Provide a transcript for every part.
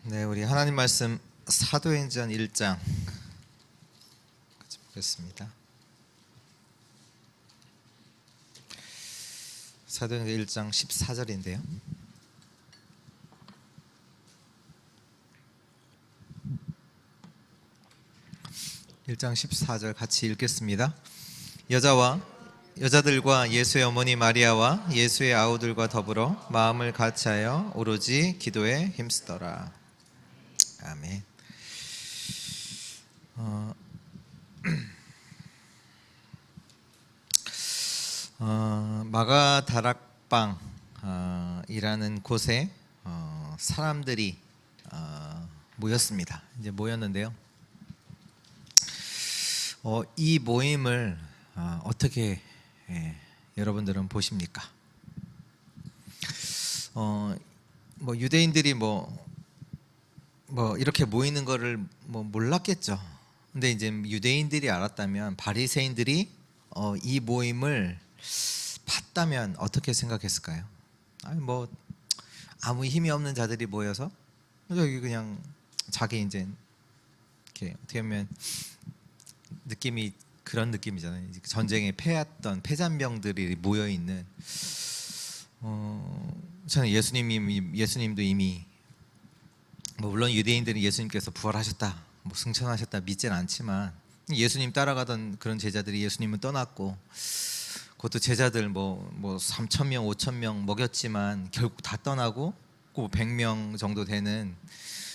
네, 우리 하나님 말씀 사도행전 1장 같이 보겠습니다. 사도행전 1장 14절인데요. (1장 14절) 같이 읽겠습니다. 여자들과 예수의 어머니 마리아와 예수의 아우들과 더불어 마음을 같이하여 오로지 기도에 힘쓰더라. 아멘. 마가다락방이라는 곳에 사람들이 모였습니다. 이제 모였는데요. 이 모임을 어떻게 여러분들은 보십니까? 유대인들이 이렇게 모이는 거를 몰랐겠죠. 근데 이제 유대인들이 알았다면, 바리새인들이 이 모임을 봤다면 어떻게 생각했을까요? 아무 힘이 없는 자들이 모여서 여기 그냥 자기 이제 이렇게 어떻게 보면 느낌이 그런 느낌이잖아요. 전쟁에 패했던 패잔병들이 모여 있는. 저는 예수님도 이미 물론 유대인들은 예수님께서 부활하셨다, 승천하셨다 믿지는 않지만, 예수님 따라가던 그런 제자들이 예수님은 떠났고, 그것도 제자들 3,000명 5,000명 먹였지만 결국 다 떠나고 100명 정도 되는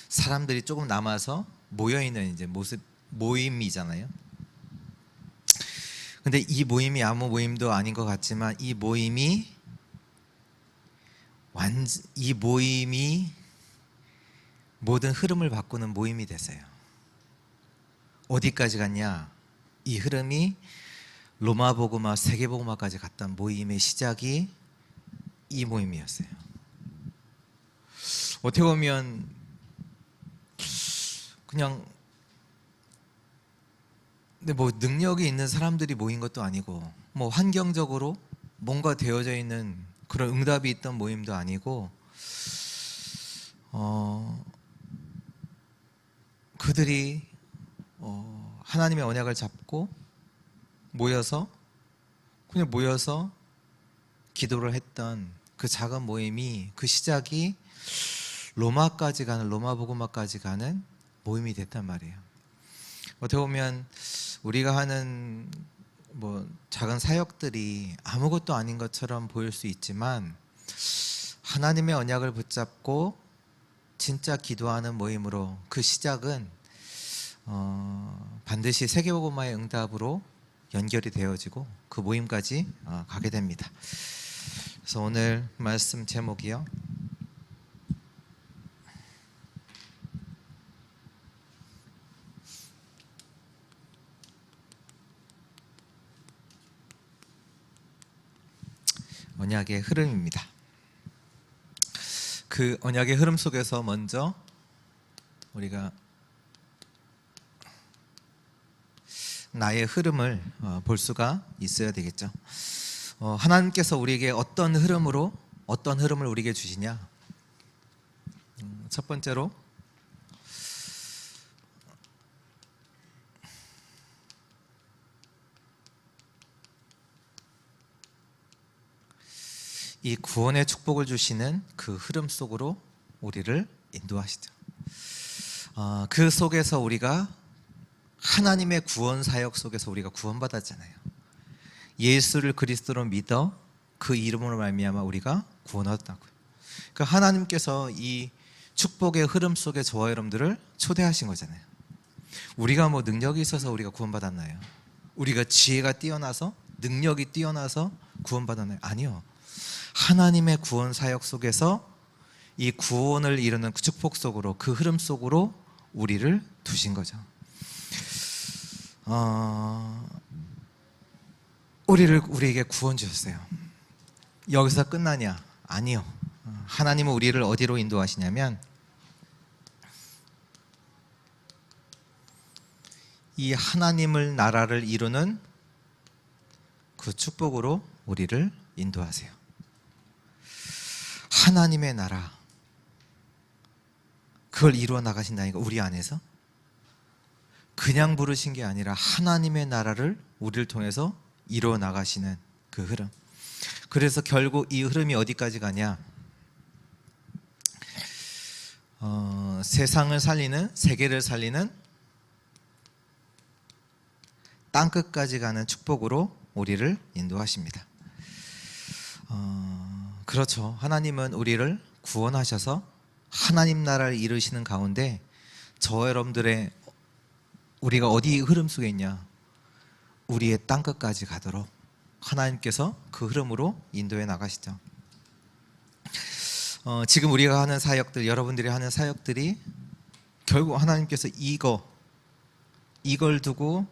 사람들이 조금 남아서 모여 있는 이제 모임이잖아요. 근데 이 모임이 아무 모임도 아닌 것 같지만, 이 모임이 모든 흐름을 바꾸는 모임이 됐어요. 어디까지 갔냐? 이 흐름이 로마복음화, 세계복음화까지 갔던 모임의 시작이 이 모임이었어요. 어떻게 보면 그냥 근데 능력이 있는 사람들이 모인 것도 아니고, 환경적으로 뭔가 되어져 있는 그런 응답이 있던 모임도 아니고, 그들이 하나님의 언약을 잡고 모여서 기도를 했던 그 작은 모임이, 그 시작이 로마복음화까지 가는 모임이 됐단 말이에요. 어떻게 보면 우리가 하는 작은 사역들이 아무것도 아닌 것처럼 보일 수 있지만, 하나님의 언약을 붙잡고 진짜 기도하는 모임으로 그 시작은 반드시 세계복음화의 응답으로 연결이 되어지고 그 모임까지 가게 됩니다. 그래서 오늘 말씀 제목이요, 언약의 흐름입니다. 그 언약의 흐름 속에서 먼저 우리가 나의 흐름을 볼 수가 있어야 되겠죠. 하나님께서 우리에게 어떤 흐름을 우리에게 주시냐? 첫 번째로 이 구원의 축복을 주시는 그 흐름 속으로 우리를 인도하시죠. 그 속에서 우리가 하나님의 구원 사역 속에서 우리가 구원받았잖아요. 예수를 그리스도로 믿어 그 이름으로 말미암아 우리가 구원 얻었다고요. 그러니까 하나님께서 이 축복의 흐름 속에 저와 여러분들을 초대하신 거잖아요. 우리가 능력이 있어서 우리가 구원받았나요? 우리가 지혜가 뛰어나서, 능력이 뛰어나서 구원받았나요? 아니요. 하나님의 구원 사역 속에서 이 구원을 이루는 그 축복 속으로, 그 흐름 속으로 우리를 두신 거죠. 우리에게 구원 주셨어요. 여기서 끝나냐? 아니요. 하나님은 우리를 어디로 인도하시냐면, 이 하나님을 나라를 이루는 그 축복으로 우리를 인도하세요. 하나님의 나라, 그걸 이루어 나가신다니까. 우리 안에서 그냥 부르신 게 아니라 하나님의 나라를 우리를 통해서 이루어 나가시는 그 흐름. 그래서 결국 이 흐름이 어디까지 가냐? 세상을 살리는, 세계를 살리는 땅끝까지 가는 축복으로 우리를 인도하십니다. 그렇죠. 하나님은 우리를 구원하셔서 하나님 나라를 이루시는 가운데 저와 여러분들의 우리가 어디 흐름 속에 있냐? 우리의 땅끝까지 가도록 하나님께서 그 흐름으로 인도해 나가시죠. 지금 우리가 하는 사역들, 여러분들이 하는 사역들이 결국 하나님께서 이걸 두고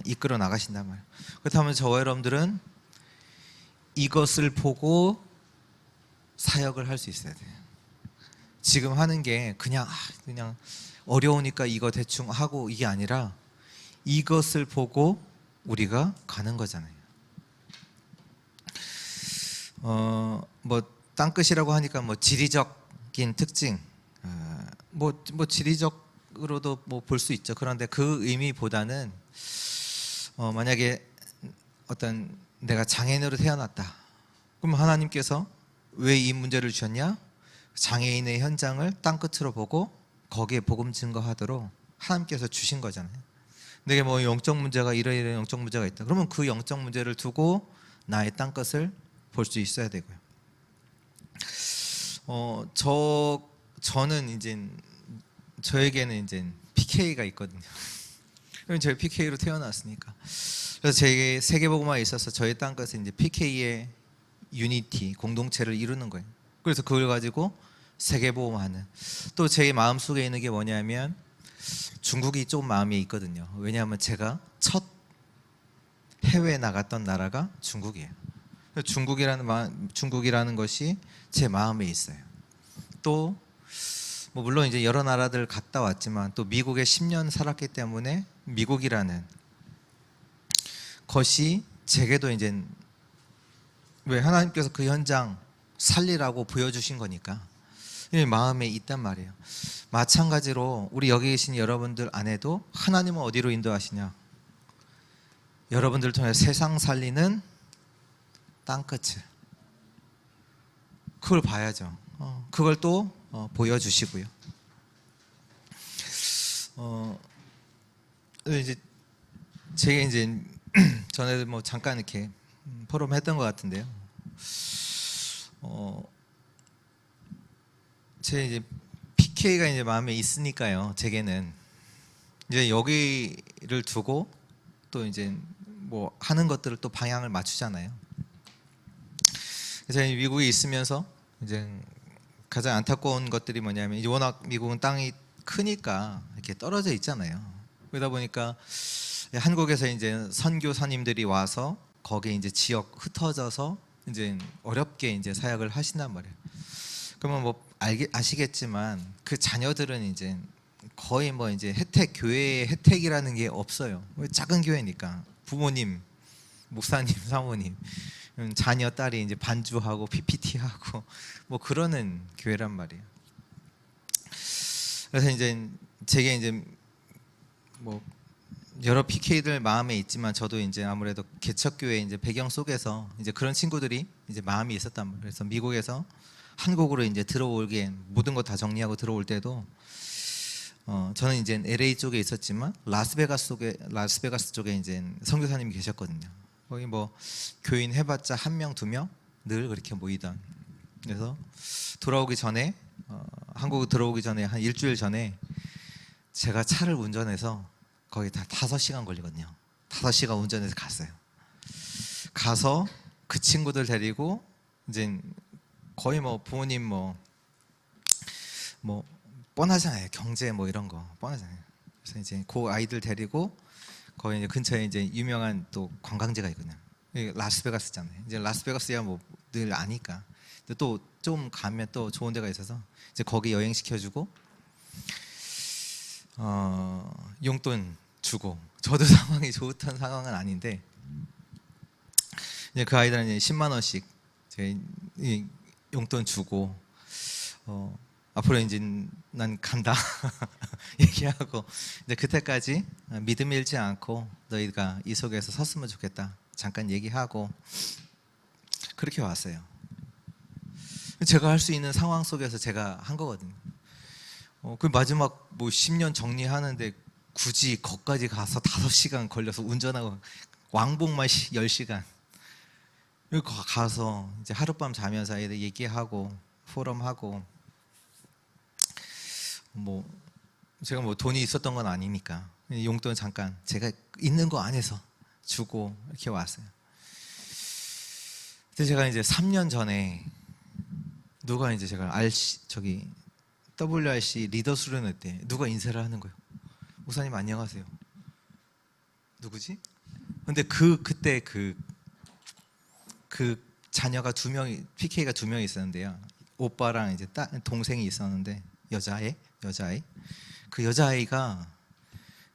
이끌어 나가신단 말이에요. 그렇다면 저와 여러분들은 이것을 보고 사역을 할 수 있어야 돼요. 지금 하는 게 그냥 어려우니까 이거 대충 하고 이게 아니라 이것을 보고 우리가 가는 거잖아요. 뭐 땅끝이라고 하니까 뭐 지리적인 특징, 뭐 지리적으로도 뭐 볼 수 있죠. 그런데 그 의미보다는 만약에 어떤 내가 장애인으로 태어났다. 그럼 하나님께서 왜 이 문제를 주셨냐? 장애인의 현장을 땅끝으로 보고 거기에 복음 증거하도록 하나님께서 주신 거잖아요. 내게 뭐 영적 문제가 이러이러한 영적 문제가 있다. 그러면 그 영적 문제를 두고 나의 땅끝을 볼 수 있어야 되고요. 저는 이제 저에게는 이제 PK가 있거든요. 그럼 저희 PK로 태어났으니까. 그래서 제 세계복음화에 있어서 저희 땅끝은 이제 PK의 유니티, 공동체를 이루는 거예요. 그래서 그걸 가지고 세계복음화하는. 또 제 마음속에 있는 게 뭐냐면 중국이 조금 마음에 있거든요. 왜냐하면 제가 첫 해외에 나갔던 나라가 중국이에요. 중국이라는 것이 제 마음에 있어요. 또 뭐 물론 이제 여러 나라들 갔다 왔지만 또 미국에 10년 살았기 때문에 미국이라는 것이 제게도 이제 왜 하나님께서 그 현장 살리라고 보여주신 거니까 마음에 있단 말이에요. 마찬가지로 우리 여기 계신 여러분들 안에도 하나님은 어디로 인도하시냐? 여러분들을 통해 세상 살리는 땅끝을 그걸 봐야죠. 그걸 또 보여주시고요. 이제 제가 이제 전에 뭐 잠깐 이렇게 포럼했던 것 같은데요. 제 이제 PK가 이제 마음에 있으니까요. 제게는 이제 여기를 두고 또 이제 뭐 하는 것들을 또 방향을 맞추잖아요. 그래서 미국에 있으면서 이제 가장 안타까운 것들이 뭐냐면 이제 워낙 미국은 땅이 크니까 이렇게 떨어져 있잖아요. 그러다 보니까 한국에서 이제 선교사님들이 와서 거기에 이제 지역 흩어져서 이제 어렵게 이제 사역을 하신단 말이에요. 그러면 뭐 아시겠지만 그 자녀들은 이제 거의 뭐 이제 교회의 혜택이라는 게 없어요. 작은 교회니까 부모님, 목사님, 사모님, 자녀 딸이 이제 반주하고 PPT하고 뭐 그러는 교회란 말이에요. 그래서 이제 제게 이제 뭐 여러 PK들 마음에 있지만 저도 이제 아무래도 개척교회 이제 배경 속에서 이제 그런 친구들이 이제 마음이 있었단 말이에요. 그래서 미국에서 한국으로 이제 들어오기엔 모든 거 다 정리하고 들어올 때도 저는 이제 LA 쪽에 있었지만 라스베가스 쪽에 이제 선교사님이 계셨거든요. 거기 뭐 교인 해봤자 1명, 2명 늘 그렇게 모이던. 그래서 돌아오기 전에 한국 들어오기 전에 한 일주일 전에 제가 차를 운전해서 거의 다 5시간 걸리거든요. 5시간 운전해서 갔어요. 가서 그 친구들 데리고 이제 거의 뭐 부모님 뭐 뻔하잖아요. 경제 뭐 이런 거 뻔하잖아요. 그래서 이제 그 아이들 데리고 거기 이제 근처에 이제 유명한 또 관광지가 있거든요. 라스베가스잖아요. 이제 라스베가스야 뭐 늘 아니까. 또 좀 가면 또 좋은 데가 있어서 이제 거기 여행 시켜주고 용돈 주고. 저도 상황이 좋던 상황은 아닌데 이제 그 아이들은 이제 10만 원씩 용돈 주고 앞으로 이제 난 간다 얘기하고 이제 그때까지 믿음 잃지 않고 너희가 이 속에서 섰으면 좋겠다 잠깐 얘기하고 그렇게 왔어요. 제가 할 수 있는 상황 속에서 제가 한 거거든요. 그 마지막 뭐 10년 정리하는데 굳이 거기까지 가서 5시간 걸려서 운전하고 왕복만 10시간 여기 가서 이제 하룻밤 자면서 애들 얘기하고 포럼하고 뭐 제가 뭐 돈이 있었던 건 아니니까 용돈 잠깐 제가 있는 거 안에서 주고 이렇게 왔어요. 근데 제가 이제 3년 전에 누가 이제 제가 WRC 리더 수련회 때 누가 인사를 하는 거예요. 목사님 안녕하세요. 누구지? 근데 그때 그 자녀가 2명이 PK가 2명이 있었는데요. 오빠랑 이제 동생이 있었는데 여자아이 그 여자아이가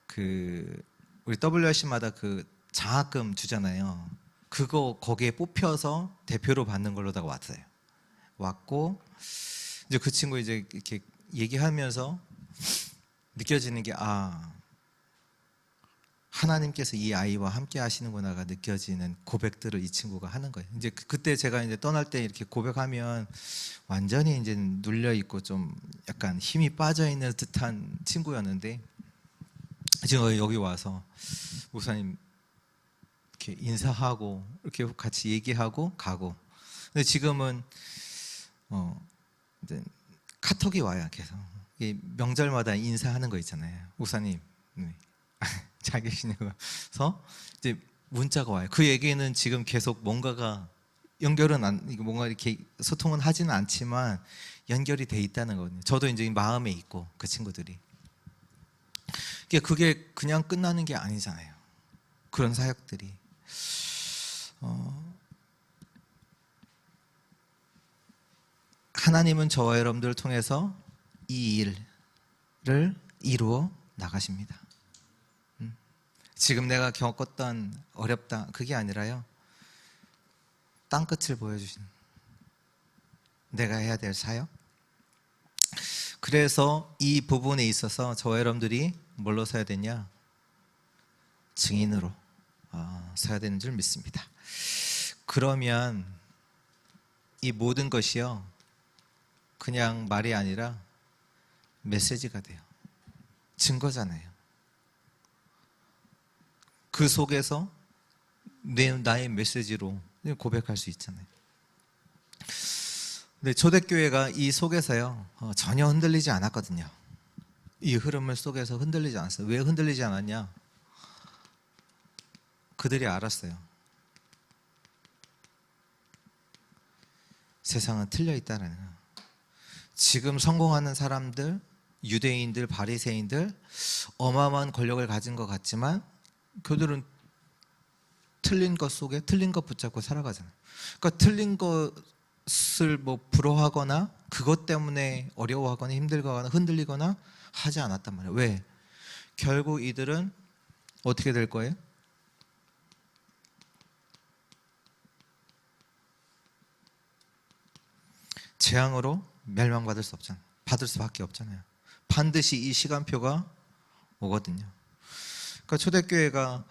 그 우리 WRC마다 그 장학금 주잖아요. 그거 거기에 뽑혀서 대표로 받는 걸로다가 왔고 이제 그 친구 이제 이렇게 얘기하면서 느껴지는 게 하나님께서 이 아이와 함께 하시는구나가 느껴지는 고백들을 이 친구가 하는 거예요. 이제 그때 제가 이제 떠날 때 이렇게 고백하면 완전히 이제 눌려 있고 좀 약간 힘이 빠져 있는 듯한 친구였는데 지금 여기 와서 목사님 이렇게 인사하고 이렇게 같이 얘기하고 가고. 근데 지금은 이제 카톡이 와요. 계속 명절마다 인사하는 거 있잖아요. 목사님 잘 계시냐고서 이제 문자가 와요. 그 얘기는 지금 계속 뭔가가 연결은 뭔가 이렇게 소통은 하지는 않지만 연결이 돼 있다는 거거든요. 저도 이제 마음에 있고 그 친구들이 그게 그냥 끝나는 게 아니잖아요. 그런 사역들이 하나님은 저와 여러분들을 통해서 이 일을 이루어 나가십니다. 지금 내가 겪었던 어렵다 그게 아니라요. 땅끝을 보여주신 내가 해야 될 사역. 그래서 이 부분에 있어서 저와 여러분들이 뭘로 서야 되냐? 증인으로 서야 되는 줄 믿습니다. 그러면 이 모든 것이요 그냥 말이 아니라 메시지가 돼요. 증거잖아요. 그 속에서 나의 메시지로 고백할 수 있잖아요. 근데 초대교회가 이 속에서요 전혀 흔들리지 않았거든요. 이 흐름을 속에서 흔들리지 않았어요. 왜 흔들리지 않았냐? 그들이 알았어요. 세상은 틀려 있다라는 거예요. 지금 성공하는 사람들, 유대인들, 바리새인들 어마어마한 권력을 가진 것 같지만 그들은 틀린 것 속에 틀린 것 붙잡고 살아가잖아요. 그러니까 틀린 것을 뭐 부러워하거나 그것 때문에 어려워하거나 힘들거나 흔들리거나 하지 않았단 말이에요. 왜? 결국 이들은 어떻게 될 거예요? 재앙으로 멸망받을 수 없잖아요. 받을 수밖에 없잖아요. 반드시 이 시간표가 오거든요. 그러니까 초대교회가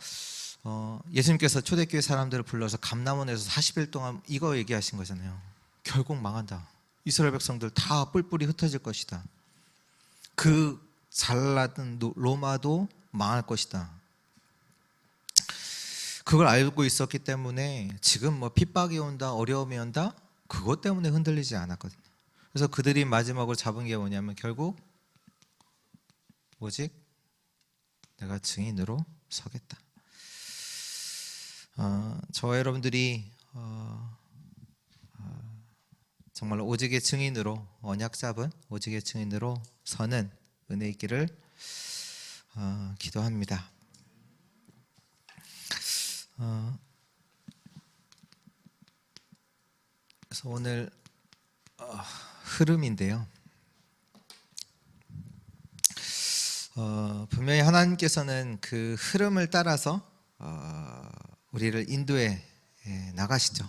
예수님께서 초대교회 사람들을 불러서 감람원에서 40일 동안 이거 얘기하신 거잖아요. 결국 망한다. 이스라엘 백성들 다 뿔뿔이 흩어질 것이다. 그 잘나던 로마도 망할 것이다. 그걸 알고 있었기 때문에 지금 뭐 핍박이 온다, 어려움이 온다, 그것 때문에 흔들리지 않았거든요. 그래서 그들이 마지막으로 잡은 게 뭐냐면 결국 오직 내가 증인으로 서겠다. 저와 여러분들이 정말 오직의 증인으로 언약 잡은 오직의 증인으로 서는 은혜 있기를 기도합니다. 그래서 오늘 흐름인데요. 분명히 하나님께서는 그 흐름을 따라서 우리를 인도해 나가시죠.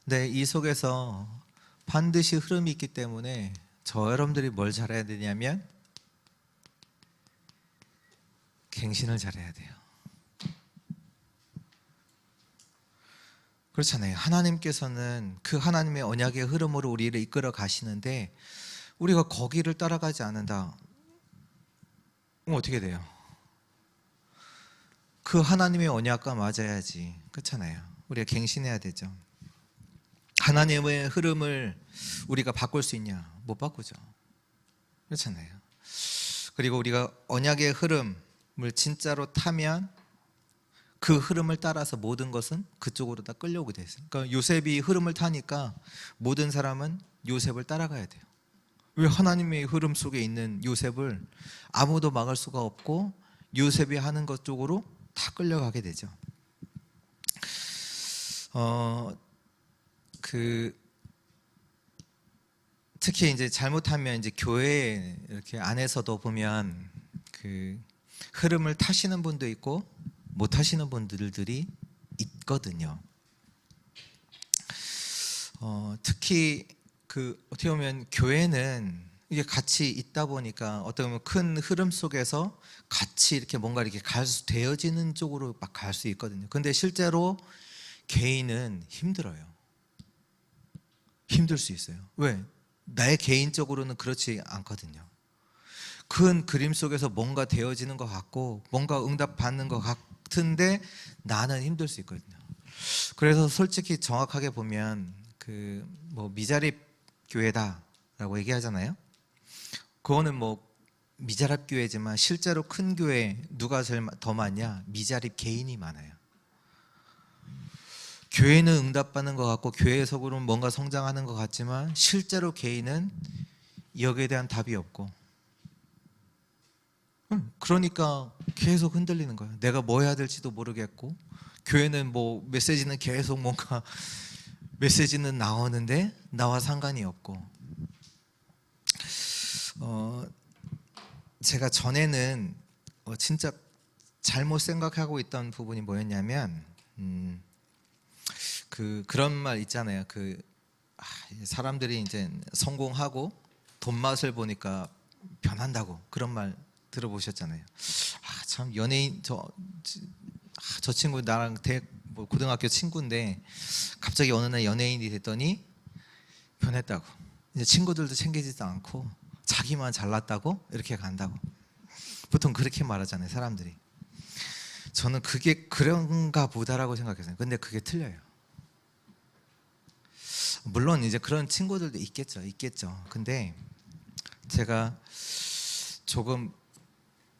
근데 이 속에서 반드시 흐름이 있기 때문에 저 여러분들이 뭘 잘해야 되냐면 갱신을 잘해야 돼요. 그렇잖아요. 하나님께서는 그 하나님의 언약의 흐름으로 우리를 이끌어 가시는데 우리가 거기를 따라가지 않는다. 그럼 어떻게 돼요? 그 하나님의 언약과 맞아야지. 그렇잖아요. 우리가 갱신해야 되죠. 하나님의 흐름을 우리가 바꿀 수 있냐? 못 바꾸죠. 그렇잖아요. 그리고 우리가 언약의 흐름을 진짜로 타면 그 흐름을 따라서 모든 것은 그쪽으로 다 끌려오게 돼 있어요. 그러니까 요셉이 흐름을 타니까 모든 사람은 요셉을 따라가야 돼요. 왜? 하나님의 흐름 속에 있는 요셉을 아무도 막을 수가 없고 요셉이 하는 것 쪽으로 다 끌려가게 되죠. 특히 이제 잘못하면 이제 교회 이렇게 안에서도 보면 그 흐름을 타시는 분도 있고 못 하시는 분들이 있거든요. 특히 어떻게 보면 교회는 이게 같이 있다 보니까 어떻게 보면 큰 흐름 속에서 같이 이렇게 뭔가 이렇게 되어지는 쪽으로 막 갈 수 있거든요. 근데 실제로 개인은 힘들어요. 힘들 수 있어요. 왜? 나의 개인적으로는 그렇지 않거든요. 큰 그림 속에서 뭔가 되어지는 것 같고 뭔가 응답 받는 것 같은데 나는 힘들 수 있거든요. 그래서 솔직히 정확하게 보면 미자립 교회다라고 얘기하잖아요. 그거는 뭐 미자립 교회지만 실제로 큰 교회 누가 제일 더 많냐? 미자립 개인이 많아요. 교회는 응답받는 것 같고 교회 속으로는 뭔가 성장하는 것 같지만 실제로 개인은 여기에 대한 답이 없고 그러니까 계속 흔들리는 거예요. 내가 뭐 해야 될지도 모르겠고 교회는 뭐 메시지는 계속 뭔가 메시지는 나오는데 나와 상관이 없고 제가 전에는 진짜 잘못 생각하고 있던 부분이 뭐였냐면 그런 말 있잖아요. 사람들이 이제 성공하고 돈 맛을 보니까 변한다고 그런 말 들어보셨잖아요. 참 연예인 저 친구 나랑 고등학교 친구인데 갑자기 어느 날 연예인이 됐더니 변했다고. 이제 친구들도 챙기지도 않고 자기만 잘났다고 이렇게 간다고. 보통 그렇게 말하잖아요, 사람들이. 저는 그게 그런가 보다라고 생각했어요. 근데 그게 틀려요. 물론 이제 그런 친구들도 있겠죠. 근데 제가 조금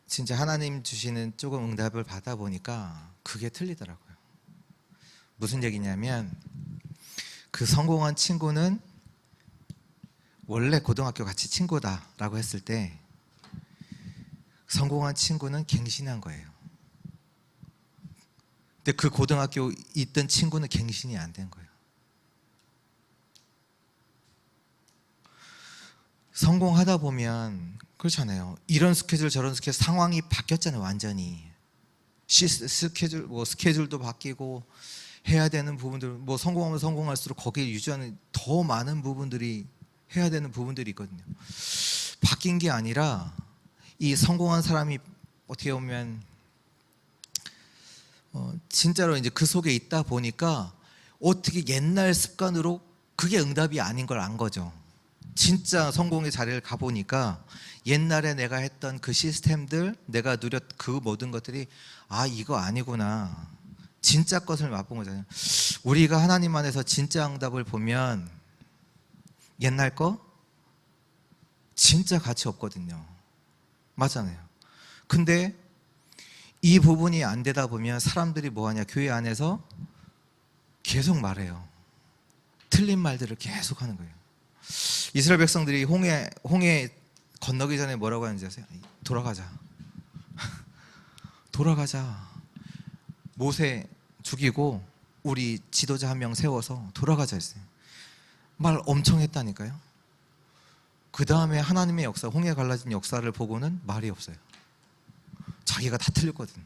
진짜 하나님 주시는 조금 응답을 받아 보니까 그게 틀리더라고요. 무슨 얘기냐면 그 성공한 친구는 원래 고등학교 같이 친구다라고 했을 때 성공한 친구는 갱신한 거예요. 근데 그 고등학교 있던 친구는 갱신이 안 된 거예요. 성공하다 보면 그렇잖아요. 이런 스케줄 저런 스케줄 상황이 바뀌었잖아요. 완전히 스케줄도 바뀌고 해야 되는 부분들 성공하면 성공할수록 거기에 유지하는 더 많은 부분들이 해야 되는 부분들이 있거든요. 바뀐 게 아니라 이 성공한 사람이 어떻게 보면 진짜로 이제 그 속에 있다 보니까 어떻게 옛날 습관으로 그게 응답이 아닌 걸 안 거죠. 진짜 성공의 자리를 가보니까 옛날에 내가 했던 그 시스템들 내가 누렸 그 모든 것들이 이거 아니구나. 진짜 것을 맛본 거잖아요. 우리가 하나님 안에서 진짜 응답을 보면 옛날 거 진짜 가치 없거든요. 맞잖아요. 근데 이 부분이 안 되다 보면 사람들이 뭐하냐? 교회 안에서 계속 말해요. 틀린 말들을 계속 하는 거예요. 이스라엘 백성들이 홍해 건너기 전에 뭐라고 하는지 아세요? 돌아가자. 돌아가자. 모세 죽이고 우리 지도자 한 명 세워서 돌아가자 했어요. 말 엄청 했다니까요. 그 다음에 하나님의 역사, 홍해 갈라진 역사를 보고는 말이 없어요. 자기가 다 틀렸거든.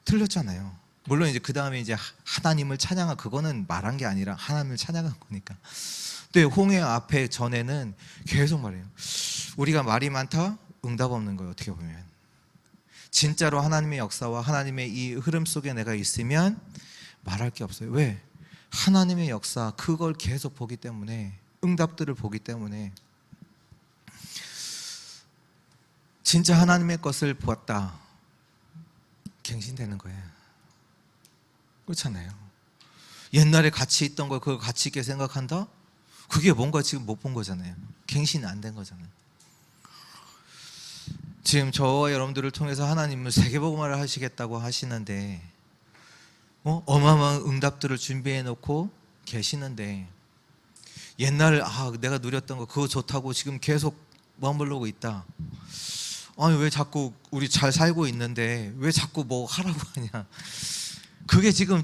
틀렸잖아요. 물론 이제 그 다음에 이제 하나님을 찬양한 그거는 말한 게 아니라 하나님을 찬양한 거니까. 근데 홍해 앞에 전에는 계속 말해요. 우리가 말이 많다, 응답 없는 거예요. 어떻게 보면 진짜로 하나님의 역사와 하나님의 이 흐름 속에 내가 있으면 말할 게 없어요. 왜? 하나님의 역사 그걸 계속 보기 때문에, 응답들을 보기 때문에 진짜 하나님의 것을 보았다, 갱신되는 거예요. 그렇잖아요. 옛날에 같이 있던 걸 그걸 가치 있게 생각한다? 그게 뭔가 지금 못 본 거잖아요. 갱신이 안 된 거잖아요. 지금 저와 여러분들을 통해서 하나님은 세계복음화를 하시겠다고 하시는데 어마어마한 응답들을 준비해 놓고 계시는데, 옛날 내가 누렸던 거 그거 좋다고 지금 계속 머무르고 있다. 아니 왜 자꾸 우리 잘 살고 있는데 왜 자꾸 뭐 하라고 하냐. 그게 지금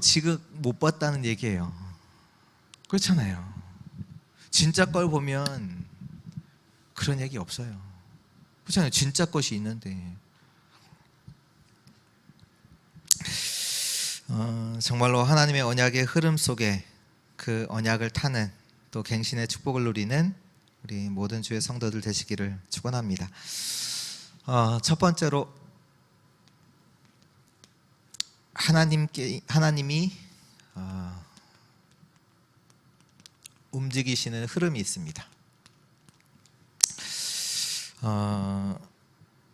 못 봤다는 얘기예요. 그렇잖아요. 진짜 걸 보면 그런 얘기 없어요. 그렇잖아요. 진짜 것이 있는데. 정말로 하나님의 언약의 흐름 속에 그 언약을 타는, 또 갱신의 축복을 누리는 우리 모든 주의 성도들 되시기를 축원합니다. 첫 번째로 하나님이 움직이시는 흐름이 있습니다.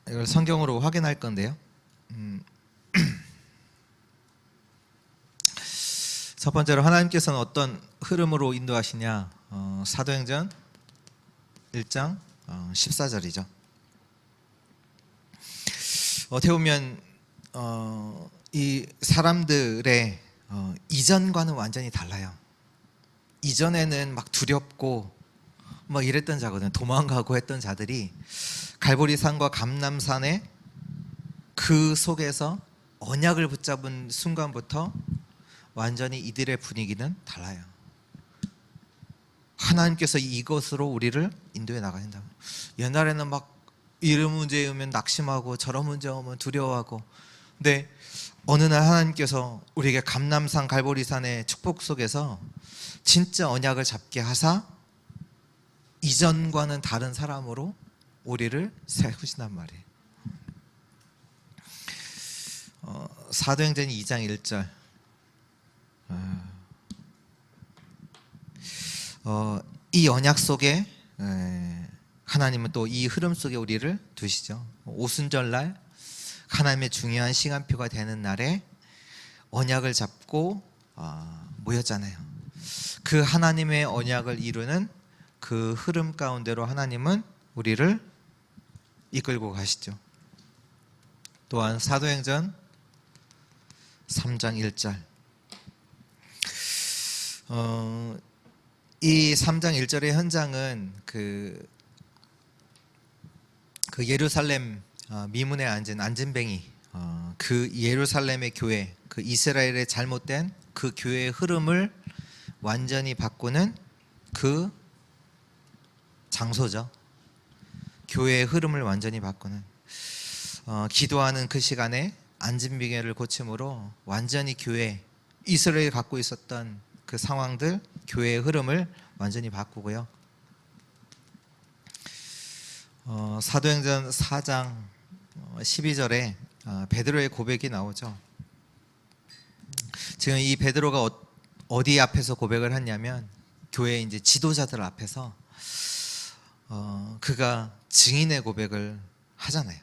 이걸 성경으로 확인할 건데요. 첫 번째로 하나님께서는 어떤 흐름으로 인도하시냐, 사도행전 1장 14절이죠. 어떻게 보면 이 사람들의 이전과는 완전히 달라요. 이전에는 막 두렵고 막 이랬던 자거든요. 도망가고 했던 자들이 갈보리산과 감람산의 그 속에서 언약을 붙잡은 순간부터 완전히 이들의 분위기는 달라요. 하나님께서 이것으로 우리를 인도해 나가야 된다. 옛날에는 막 이런 문제에 오면 낙심하고 저런 문제 오면 두려워하고, 근데 어느 날 하나님께서 우리에게 감람산 갈보리산의 축복 속에서 진짜 언약을 잡게 하사 이전과는 다른 사람으로 우리를 세우신단 말이에요. 사도행전 2장 1절. 이 언약 속에 하나님은 또 이 흐름 속에 우리를 두시죠. 오순절날 하나님의 중요한 시간표가 되는 날에 언약을 잡고 모였잖아요. 그 하나님의 언약을 이루는 그 흐름 가운데로 하나님은 우리를 이끌고 가시죠. 또한 사도행전 3장 1절. 이 3장 1절의 현장은 그 예루살렘 미문에 앉은 안진뱅이, 그 예루살렘의 교회, 그 이스라엘의 잘못된 그 교회의 흐름을 완전히 바꾸는 그 장소죠. 교회의 흐름을 완전히 바꾸는, 기도하는 그 시간에 안진뱅이를 고침으로 완전히 교회, 이스라엘이 갖고 있었던 그 상황들, 교회의 흐름을 완전히 바꾸고요. 사도행전 4장 12절에 베드로의 고백이 나오죠. 지금 이 베드로가 어디 앞에서 고백을 했냐면 교회 이제 지도자들 앞에서 그가 증인의 고백을 하잖아요.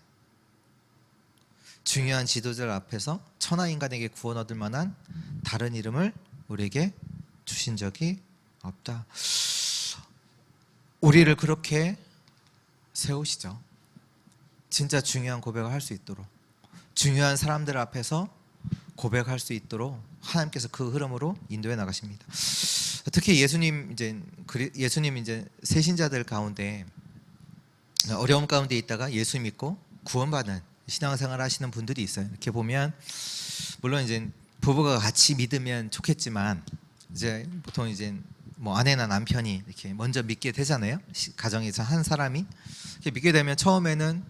중요한 지도자들 앞에서 천하 인간에게 구원 얻을 만한 다른 이름을 우리에게 주신 적이 없다. 우리를 그렇게 세우시죠. 진짜 중요한 고백을 할 수 있도록, 중요한 사람들 앞에서 고백할 수 있도록 하나님께서 그 흐름으로 인도해 나가십니다. 특히 예수님 이제 세신자들 가운데 어려움 가운데 있다가 예수 믿고 구원받은 신앙생활 하시는 분들이 있어요. 이렇게 보면 물론 이제 부부가 같이 믿으면 좋겠지만 이제 보통 이제 뭐 아내나 남편이 이렇게 먼저 믿게 되잖아요. 가정에서 한 사람이 이렇게 믿게 되면 처음에는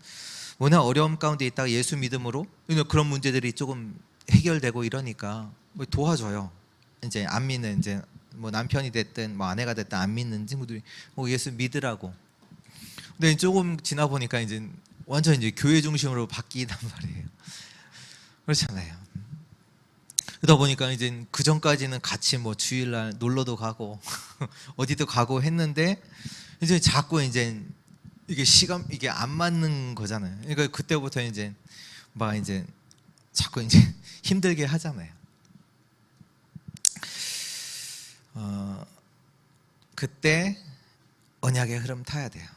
워낙 어려움 가운데 있다가 예수 믿음으로 그런 문제들이 조금 해결되고 이러니까 뭐 도와줘요. 이제 안 믿는, 이제 뭐 남편이 됐든 뭐 아내가 됐든 안 믿는 친구들이 예수 믿으라고. 근데 조금 지나 보니까 이제 완전 이제 교회 중심으로 바뀌단 말이에요. 그렇잖아요. 그러다 보니까 이제 그 전까지는 같이 뭐 주일날 놀러도 가고 어디도 가고 했는데 이제 자꾸 이제 이게 안 맞는 거잖아요. 그러니까 그때부터 이제 막 이제 자꾸 이제 힘들게 하잖아요. 그때 언약의 흐름 타야 돼요.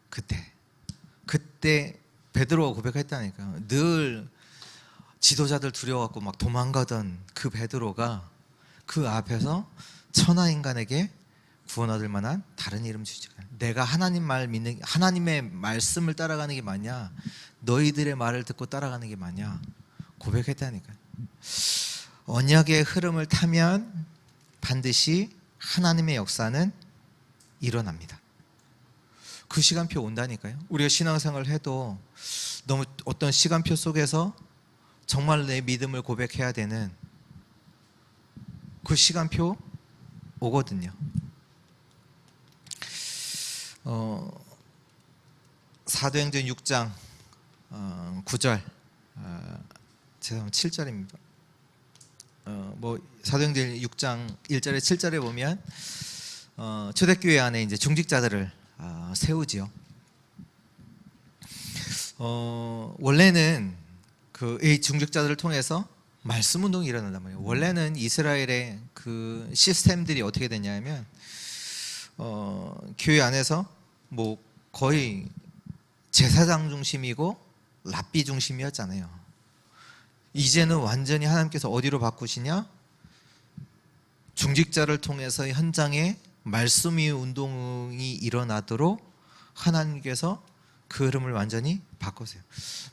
그때 베드로가 고백했다니까요. 늘 지도자들 두려워갖고 막 도망가던 그 베드로가 그 앞에서 천하 인간에게 구원 얻을 만한 다른 이름 주지. 내가 하나님 말 믿는, 하나님의 말씀을 따라가는 게 맞냐, 너희들의 말을 듣고 따라가는 게 맞냐 고백했다니까요. 언약의 흐름을 타면 반드시 하나님의 역사는 일어납니다. 그 시간표 온다니까요. 우리가 신앙생활을 해도 너무 어떤 시간표 속에서 정말 내 믿음을 고백해야 되는 그 시간표 오거든요. 사도행전 6장 9절, 죄송합니다, 7절입니다. 뭐 사도행전 6장 1절에 7절에 보면 초대교회 안에 이제 중직자들을 세우지요. 원래는 이 중직자들을 통해서 말씀 운동이 일어난단 말이에요. 원래는 이스라엘의 그 시스템들이 어떻게 됐냐면 교회 안에서 뭐 거의 제사장 중심이고 랍비 중심이었잖아요. 이제는 완전히 하나님께서 어디로 바꾸시냐? 중직자를 통해서 현장에 말씀이 운동이 일어나도록 하나님께서 그 흐름을 완전히 바꾸세요.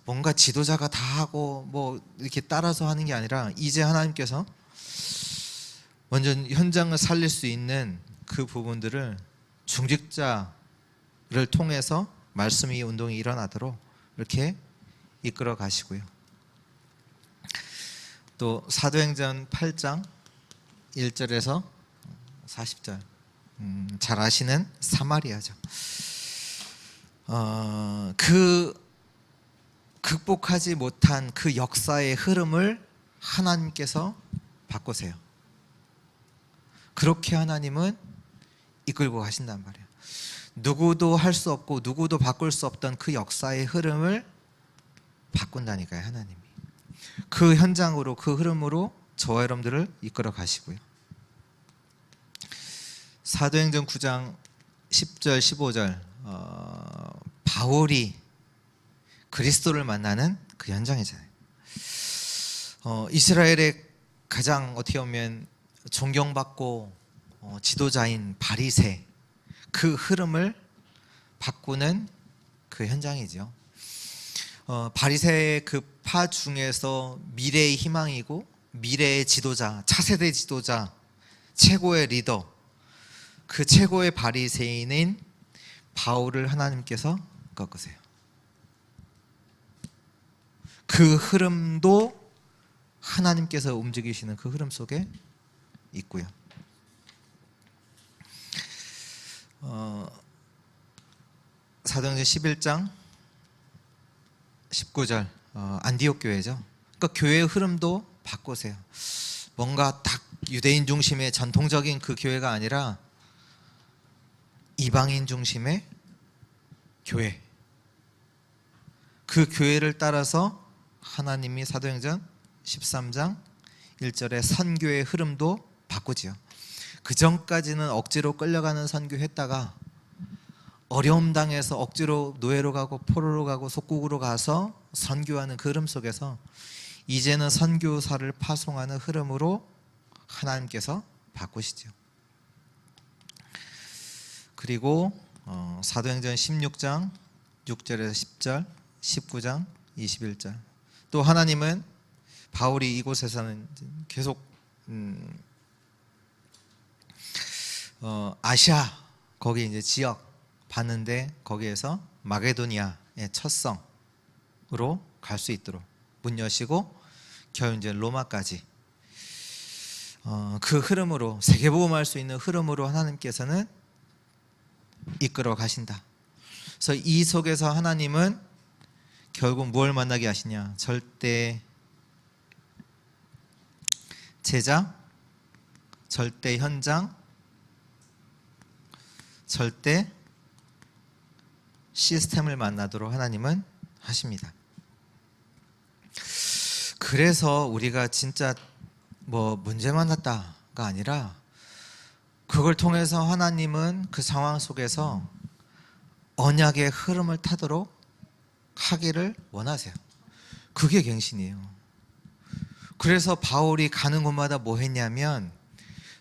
뭔가 지도자가 다 하고 뭐 이렇게 따라서 하는 게 아니라 이제 하나님께서 완전 현장을 살릴 수 있는 그 부분들을 중직자를 통해서 말씀이 운동이 일어나도록 이렇게 이끌어 가시고요. 또 사도행전 8장 1절에서 40절, 잘 아시는 사마리아죠. 그 극복하지 못한 그 역사의 흐름을 하나님께서 바꾸세요. 그렇게 하나님은 이끌고 가신단 말이에요. 누구도 할 수 없고 누구도 바꿀 수 없던 그 역사의 흐름을 바꾼다니까요, 하나님이. 그 현장으로, 그 흐름으로 저와 여러분들을 이끌어 가시고요. 사도행전 9장 10절 15절, 바울이 그리스도를 만나는 그 현장이잖아요. 이스라엘의 가장 어떻게 보면 존경받고 지도자인 바리새, 그 흐름을 바꾸는 그 현장이죠. 바리새의 그 파 중에서 미래의 희망이고 미래의 지도자, 차세대 지도자, 최고의 리더, 그 최고의 바리새인인 바울을 하나님께서 꺾으세요. 그 흐름도 하나님께서 움직이시는 그 흐름 속에 있고요. 사도행전 11장 19절, 안디옥 교회죠. 그러니까 교회의 흐름도 바꾸세요. 뭔가 딱 유대인 중심의 전통적인 그 교회가 아니라 이방인 중심의 교회, 그 교회를 따라서 하나님이 사도행전 13장 1절의 선교의 흐름도 바꾸지요. 그 전까지는 억지로 끌려가는 선교했다가 어려움 당해서 억지로 노예로 가고 포로로 가고 속국으로 가서 선교하는 그 흐름 속에서 이제는 선교사를 파송하는 흐름으로 하나님께서 바꾸시죠. 그리고 사도행전 16장 6절에서 10절, 19장 21절, 또 하나님은 바울이 이곳에서는 계속 아시아 거기 이제 지역 봤는데 거기에서 마게도니아의 첫 성으로 갈 수 있도록 문 여시고 겨우 이제 로마까지 그 흐름으로 세계복음할 수 있는 흐름으로 하나님께서는 이끌어 가신다. 그래서 이 속에서 하나님은 결국 뭘 만나게 하시냐? 절대 제자, 절대 현장, 절대 시스템을 만나도록 하나님은 하십니다. 그래서 우리가 진짜 뭐 문제 만났다가 아니라 그걸 통해서 하나님은 그 상황 속에서 언약의 흐름을 타도록 하기를 원하세요. 그게 갱신이에요. 그래서 바울이 가는 곳마다 뭐 했냐면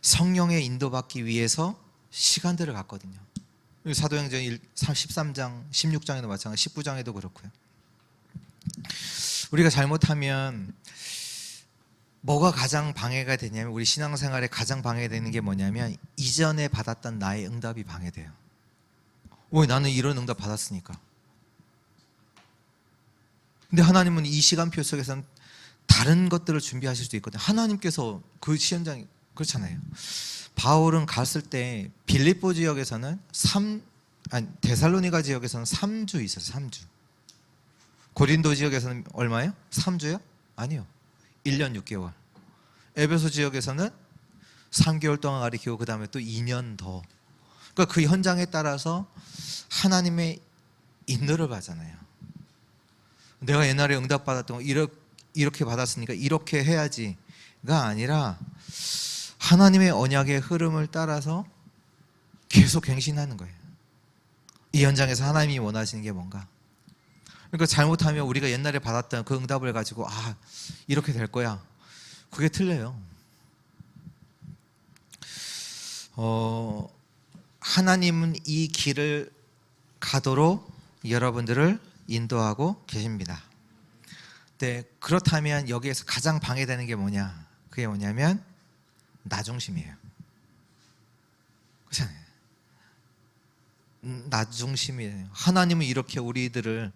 성령의 인도받기 위해서 시간들을 갔거든요. 사도행전 13장, 16장에도 마찬가지, 19장에도 그렇고요. 우리가 잘못하면 뭐가 가장 방해가 되냐면, 우리 신앙생활에 가장 방해되는 게 뭐냐면 이전에 받았던 나의 응답이 방해돼요. 왜? 나는 이런 응답 받았으니까. 근데 하나님은 이 시간표 속에서는 다른 것들을 준비하실 수도 있거든요. 하나님께서 그 시현장이 그렇잖아요. 바울은 갔을 때 빌립보 지역에서는 데살로니가 지역에서는 3주 있었어요. 3주. 고린도 지역에서는 얼마예요? 3주요? 아니요. 1년 6개월. 에베소 지역에서는 3개월 동안 가리키고 그 다음에 또 2년 더. 그러니까 그 현장에 따라서 하나님의 인도를 받잖아요. 내가 옛날에 응답받았던 거 이렇게 받았으니까 이렇게 해야지가 아니라 하나님의 언약의 흐름을 따라서 계속 갱신하는 거예요. 이 현장에서 하나님이 원하시는 게 뭔가. 그러니까 잘못하면 우리가 옛날에 받았던 그 응답을 가지고 이렇게 될 거야. 그게 틀려요. 하나님은 이 길을 가도록 여러분들을 인도하고 계십니다. 네, 그렇다면 여기에서 가장 방해되는 게 뭐냐? 그게 뭐냐면 나 중심이에요. 그렇잖아요. 나 중심이에요. 하나님은 이렇게 우리들을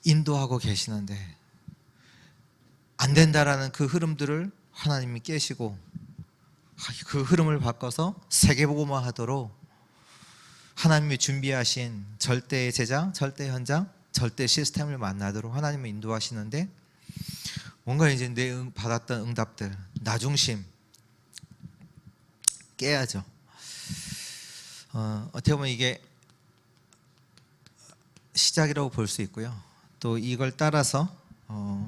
인도하고 계시는데 안 된다라는 그 흐름들을 하나님이 깨시고 그 흐름을 바꿔서 세계복음화 하도록 하나님이 준비하신 절대의 제장, 절대 현장, 절대 시스템을 만나도록 하나님을 인도하시는데, 뭔가 이제 내 받았던 응답들, 나 중심 깨야죠. 어떻게 보면 이게 시작이라고 볼 수 있고요. 또 이걸 따라서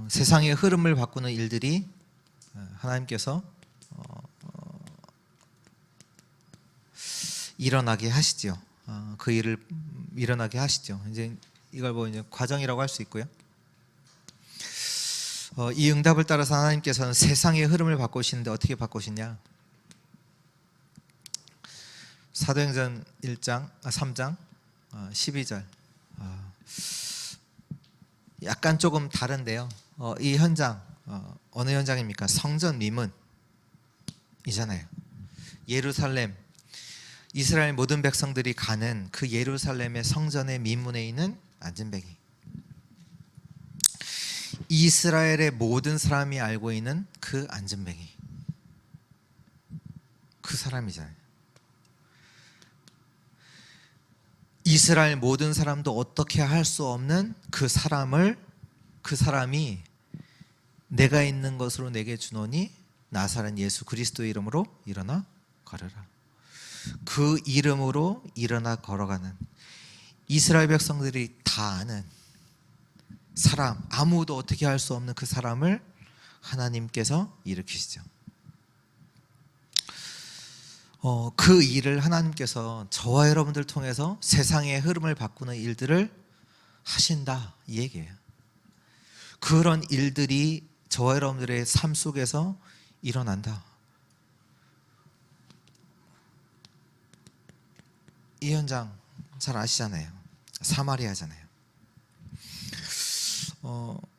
세상의 흐름을 바꾸는 일들이 하나님께서 일어나게 하시죠. 그 일을 일어나게 하시죠. 이제 이걸 뭐 이제 과정이라고 할 수 있고요. 이 응답을 따라서 하나님께서는 세상의 흐름을 바꾸시는데 어떻게 바꾸시냐? 사도행전 3장 12절. 약간 조금 다른데요. 이 현장 어느 현장입니까? 성전 미문이잖아요. 예루살렘, 이스라엘 모든 백성들이 가는 그 예루살렘의 성전의 미문에 있는 안전뱅이. 이스라엘의 모든 사람이 알고 있는 그 안전뱅이. 그 사람이잖아요. 이스라엘 모든 사람도 어떻게 할 수 없는 그 사람이 내가 있는 것으로 내게 주노니 나사렛 예수 그리스도의 이름으로 일어나 걸어라. 그 이름으로 일어나 걸어가는 이스라엘 백성들이 다 아는 사람, 아무도 어떻게 할 수 없는 그 사람을 하나님께서 일으키시죠. 그 일을 하나님께서 저와 여러분들 통해서 세상의 흐름을 바꾸는 일들을 하신다, 이 얘기예요. 그런 일들이 저와 여러분들의 삶 속에서 일어난다. 이 현장 잘 아시잖아요. 사마리아잖아요.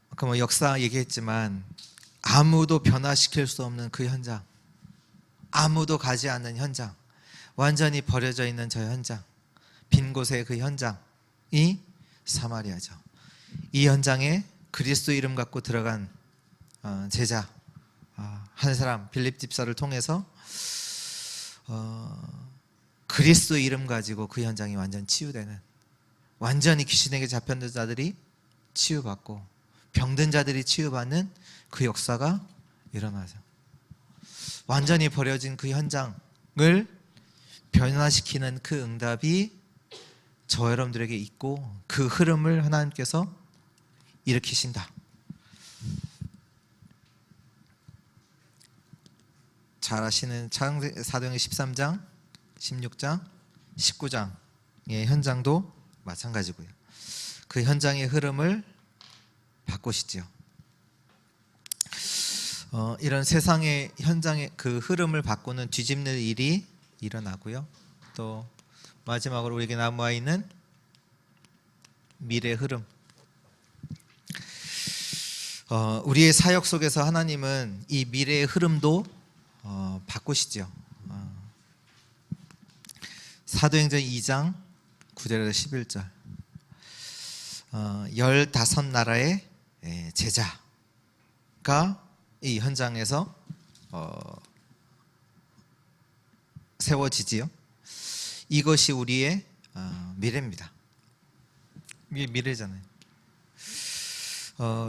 아까 뭐 역사 얘기했지만 아무도 변화시킬 수 없는 그 현장, 아무도 가지 않는 현장, 완전히 버려져 있는 저 현장, 빈 곳의 그 현장이 사마리아죠. 이 현장에 그리스도 이름 갖고 들어간 제자 한 사람 빌립 집사를 통해서 그리스도 이름 가지고 그 현장이 완전 치유되는, 완전히 귀신에게 잡혔던 자들이 치유받고 병든 자들이 치유받는 그 역사가 일어나죠. 완전히 버려진 그 현장을 변화시키는 그 응답이 저 여러분들에게 있고 그 흐름을 하나님께서 일으키신다. 잘 아시는 사도행전 13장, 16장, 19장의 현장도 마찬가지고요. 그 현장의 흐름을 바꾸시죠. 이런 세상의 현장의 그 흐름을 바꾸는 뒤집는 일이 일어나고요. 또 마지막으로 우리에게 남아 있는 미래 흐름. 우리의 사역 속에서 하나님은 이 미래의 흐름도 바꾸시죠. 사도행전 2장 9절에서 11절. 15나라의 제자가 이 현장에서 세워지지요. 이것이 우리의 미래입니다. 이게 미래잖아요.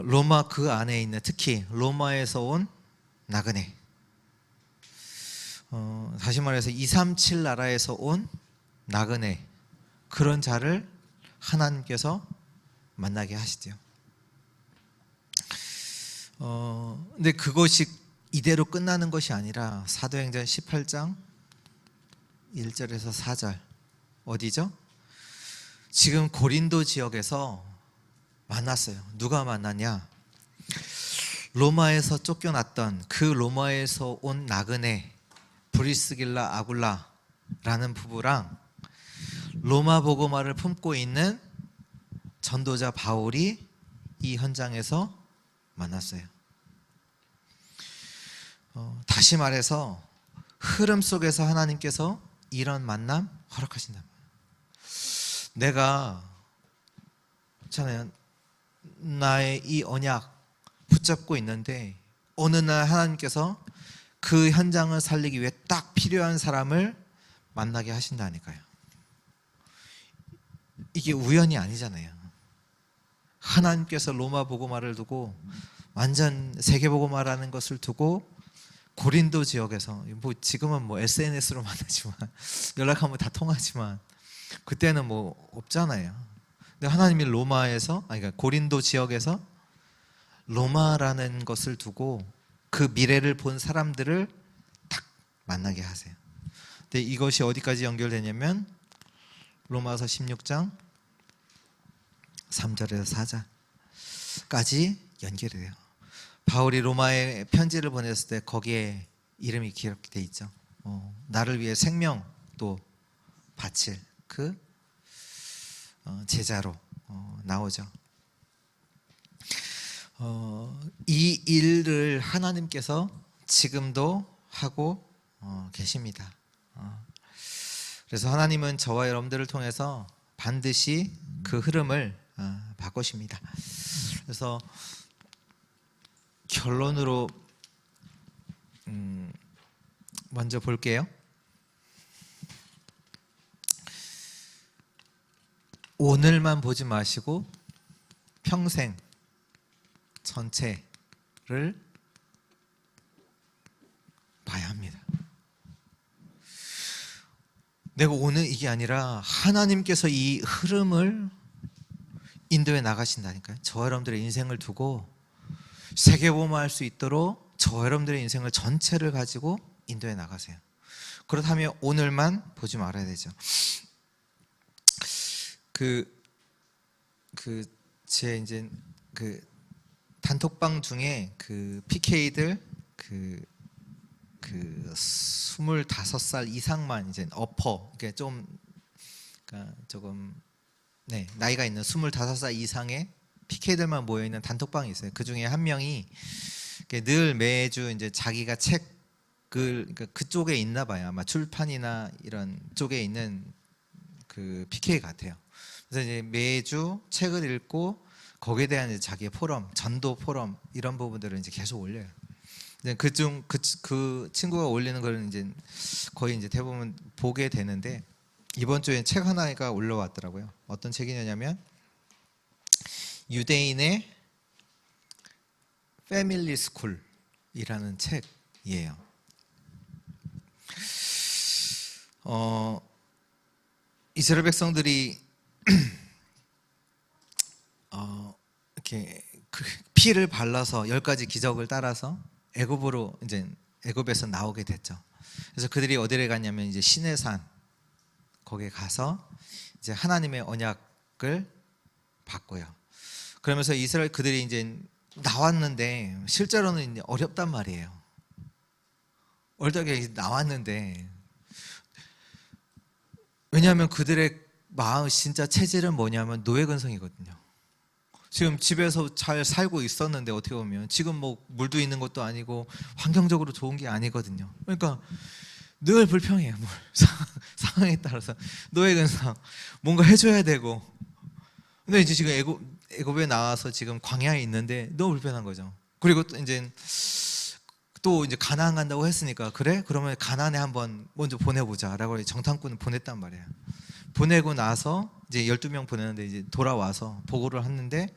로마 그 안에 있는, 특히 로마에서 온 나그네, 다시 말해서 237 나라에서 온 나그네, 그런 자를 하나님께서 만나게 하시죠. 근데 그것이 이대로 끝나는 것이 아니라 사도행전 18장 1절에서 4절 어디죠? 지금 고린도 지역에서 만났어요. 누가 만났냐? 로마에서 쫓겨났던 그 로마에서 온 나그네 브리스길라 아굴라라는 부부랑 로마 복음화를 품고 있는 전도자 바울이 이 현장에서 만났어요. 다시 말해서 흐름 속에서 하나님께서 이런 만남 허락하신다. 내가 있잖아요, 나의 이 언약 붙잡고 있는데 어느 날 하나님께서 그 현장을 살리기 위해 딱 필요한 사람을 만나게 하신다니까요. 이게 우연이 아니잖아요. 하나님께서 로마 복음화를 두고, 완전 세계 복음화라는 것을 두고 고린도 지역에서, 뭐 지금은 뭐 SNS로 만나지만 연락하면 다 통하지만 그때는 뭐 없잖아요. 근데 하나님이 로마에서, 그러니까 고린도 지역에서 로마라는 것을 두고 그 미래를 본 사람들을 딱 만나게 하세요. 근데 이것이 어디까지 연결되냐면 로마서 16장 3절에서 4절까지 연결이 돼요. 바울이 로마에 편지를 보냈을 때 거기에 이름이 기록되어 있죠. 나를 위해 생명도 바칠 그 제자로 나오죠. 이 일을 하나님께서 지금도 하고 계십니다. 그래서 하나님은 저와 여러분들을 통해서 반드시 그 흐름을 바꾸십니다. 그래서 결론으로 먼저 볼게요. 오늘만 보지 마시고 평생 전체를 봐야 합니다. 내가 오늘 이게 아니라 하나님께서 이 흐름을 인도해 나가신다니까요. 저 여러분들의 인생을 두고 세계복음화할 수 있도록 저 여러분들의 인생을 전체를 가지고 인도해 나가세요. 그렇다면 오늘만 보지 말아야 되죠. 제 이제 단톡방 중에 PK들 25살 이상만 이제 어퍼, 이게 좀 그러니까 조금 나이가 있는 25살 이상의 PK들만 모여 있는 단톡방이 있어요. 그 중에 한 명이 늘 매주 이제 자기가 책을, 그러니까 그쪽에 있나 봐요. 아마 출판이나 이런 쪽에 있는 그 PK 같아요. 그래서 이제 매주 책을 읽고 거기에 대한 이제 자기의 포럼, 전도 포럼 이런 부분들을 이제 계속 올려요. 그중 그 친구가 올리는 거는 이제 거의 이제 대부분 보게 되는데, 이번 주에 책 하나가 올라왔더라고요. 어떤 책이냐면 유대인의 패밀리 스쿨이라는 책이에요. 이스라엘 백성들이 이렇게 피를 발라서 10가지 기적을 따라서 애굽으로 이제 애굽에서 나오게 됐죠. 그래서 그들이 어디를 갔냐면 이제 시내산 거기에 가서 이제 하나님의 언약을 받고요. 그러면서 이스라엘 그들이 이제 나왔는데 실제로는 이제 어렵단 말이에요. 어렵게 나왔는데, 왜냐하면 그들의 마음 진짜 체질은 뭐냐면 노예 근성이거든요. 지금 집에서 잘 살고 있었는데 어떻게 보면 지금 뭐 물도 있는 것도 아니고 환경적으로 좋은 게 아니거든요. 그러니까 늘 불평해요. 상황에 따라서 노예 근성, 뭔가 해줘야 되고. 근데 이제 지금 애굽에 나와서 지금 광야에 있는데 너무 불편한 거죠. 그리고 또 이제 가나안 간다고 했으니까, 그래? 그러면 가나안에 한번 먼저 보내보자라고 정탐꾼을 보냈단 말이에요. 보내고 나서 이제 12명 보내는데 이제 돌아와서 보고를 했는데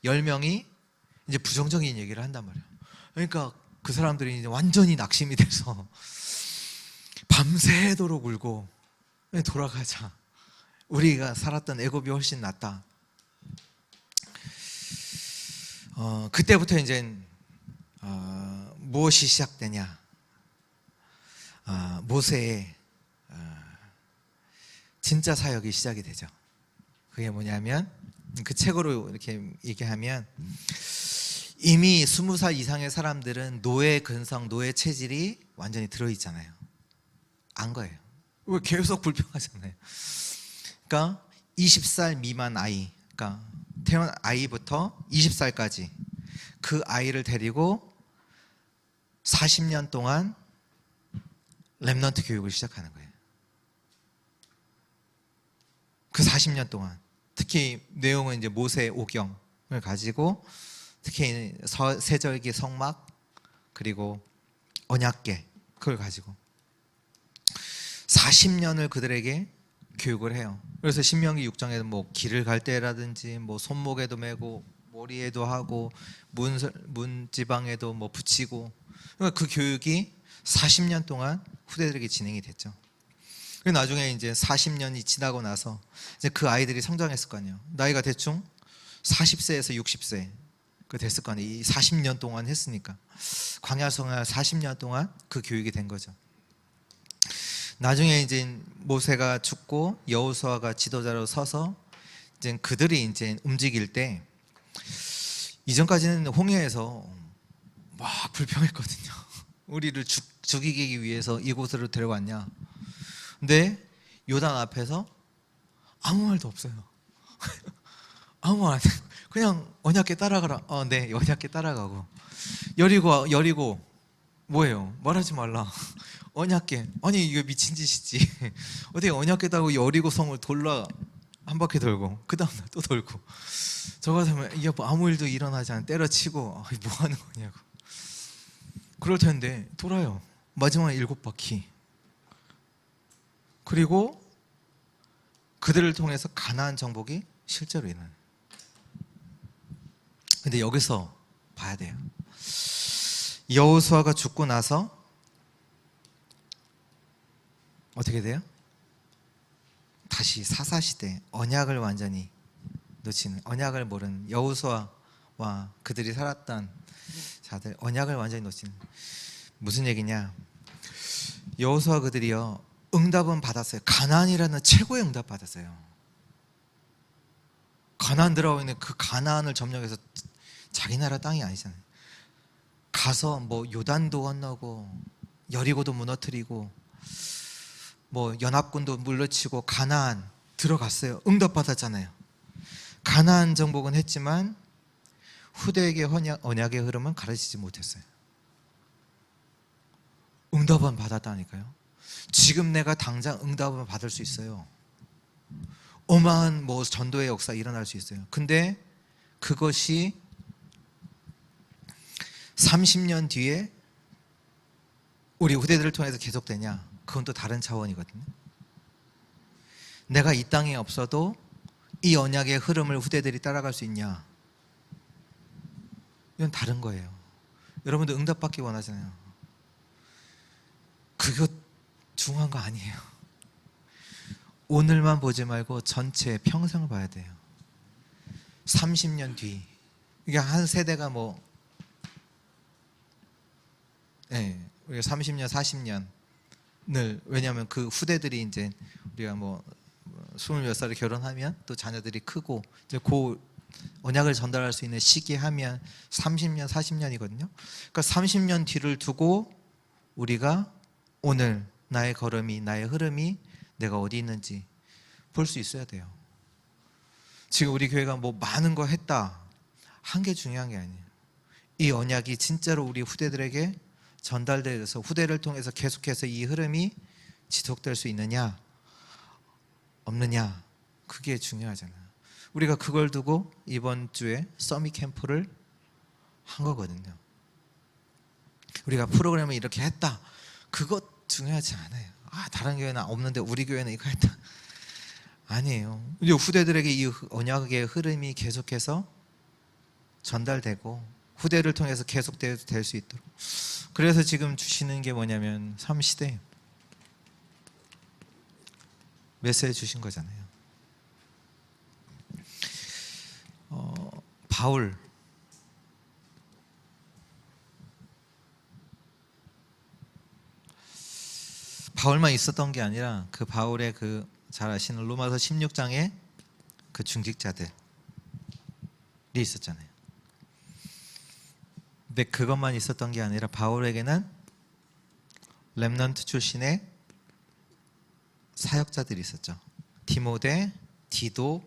10명이 이제 부정적인 얘기를 한단 말이에요. 그러니까 그 사람들이 이제 완전히 낙심이 돼서 밤새도록 울고, 돌아가자. 우리가 살았던 애굽이 훨씬 낫다. 그때부터 이제 무엇이 시작되냐? 모세의 진짜 사역이 시작이 되죠. 그게 뭐냐면, 그 책으로 이렇게 얘기하면 이미 20살 이상의 사람들은 노예 근성, 노예 체질이 완전히 들어있잖아요. 안 거예요. 왜 계속 불평하잖아요. 그러니까 20살 미만 아이, 그러니까 태어난 아이부터 20살까지 그 아이를 데리고 40년 동안 렘넌트 교육을 시작하는 거예요. 그 40년 동안 특히 내용은 이제 모세 오경을 가지고 특히 세절기 성막 그리고 언약궤 그걸 가지고 40년을 그들에게 교육을 해요. 그래서 신명기 6장에는 뭐 길을 갈 때라든지 뭐 손목에도 메고 머리에도 하고 문지방에도 뭐 붙이고, 그러니까 그 교육이 40년 동안 후대들에게 진행이 됐죠. 그리고 나중에 이제 40년이 지나고 나서 이제 그 아이들이 성장했을 거 아니에요. 나이가 대충 40세에서 60세 그 됐을 거 아니에요. 이 40년 동안 했으니까 광야 생활 40년 동안 그 교육이 된 거죠. 나중에 이제 모세가 죽고 여호수아가 지도자로 서서 이제 그들이 이제 움직일 때, 이전까지는 홍해에서 막 불평했거든요. 우리를 죽이기 위해서 이곳으로 데려왔냐. 근데 요단 앞에서 아무 말도 없어요. 아무 말 안 해요. 그냥 언약궤 따라가라. 네, 언약궤 따라가고. 여리고 뭐예요? 말하지 말라. 언약궤. 아니 이거 미친 짓이지. 어떻게 언약궤 따고 여리고성을 돌라 한 바퀴 돌고 그 다음날 또 돌고. 저 같으면 이게 뭐 아무 일도 일어나지 않아 때려치고 뭐 하는 거냐고. 그럴 텐데 돌아요. 마지막 7바퀴. 그리고 그들을 통해서 가나안 정복이 실제로 일어나요. 근데 여기서 봐야 돼요. 여호수아가 죽고 나서 어떻게 돼요? 다시 사사시대 언약을 완전히 놓치는, 언약을 모르는 여호수아와 그들이 살았던 자들 언약을 완전히 놓치는. 무슨 얘기냐? 여호수아 그들이요 응답은 받았어요. 가나안이라는 최고의 응답 받았어요. 가나안 들어가 있는 그 가나안을 점령해서 자기 나라 땅이 아니잖아요. 가서 뭐 요단도 건너고 여리고도 무너뜨리고 뭐 연합군도 물러치고 가나안 들어갔어요. 응답 받았잖아요. 가나안 정복은 했지만 후대에게 언약의 흐름은 가르치지 못했어요. 응답은 받았다니까요. 지금 내가 당장 응답을 받을 수 있어요. 어마한 뭐 전도의 역사 일어날 수 있어요. 근데 그것이 30년 뒤에 우리 후대들을 통해서 계속되냐? 그건 또 다른 차원이거든요. 내가 이 땅에 없어도 이 언약의 흐름을 후대들이 따라갈 수 있냐? 이건 다른 거예요. 여러분도 응답받기 원하잖아요. 그거 중요한 거 아니에요. 오늘만 보지 말고 전체 평생을 봐야 돼요. 30년 뒤, 이게 한 세대가 뭐, 우리가 30년, 40년을, 왜냐하면 그 후대들이 이제 우리가 뭐 20몇 살에 결혼하면 또 자녀들이 크고 이제 그 언약을 전달할 수 있는 시기 하면 30년, 40년이거든요. 그러니까 30년 뒤를 두고 우리가 오늘 나의 걸음이, 나의 흐름이 내가 어디 있는지 볼 수 있어야 돼요. 지금 우리 교회가 뭐 많은 거 했다 한 게 중요한 게 아니에요. 이 언약이 진짜로 우리 후대들에게 전달돼서 후대를 통해서 계속해서 이 흐름이 지속될 수 있느냐 없느냐, 그게 중요하잖아요. 우리가 그걸 두고 이번 주에 서밋 캠프를 한 거거든요. 우리가 프로그램을 이렇게 했다, 그것 중요하지 않아요. 다른 교회는 없는데 우리 교회는 이거 했다, 아니에요. 이제 후대들에게 이 언약의 흐름이 계속해서 전달되고 후대를 통해서 계속될 수 있도록. 그래서 지금 주시는 게 뭐냐면 3시대 메시지 주신 거잖아요. 바울만 있었던 게 아니라 그 바울의 그 잘 아시는 로마서 16장에 그 중직자들이 있었잖아요. 근데 그것만 있었던 게 아니라 바울에게는 렘넌트 출신의 사역자들이 있었죠. 디모데, 디도,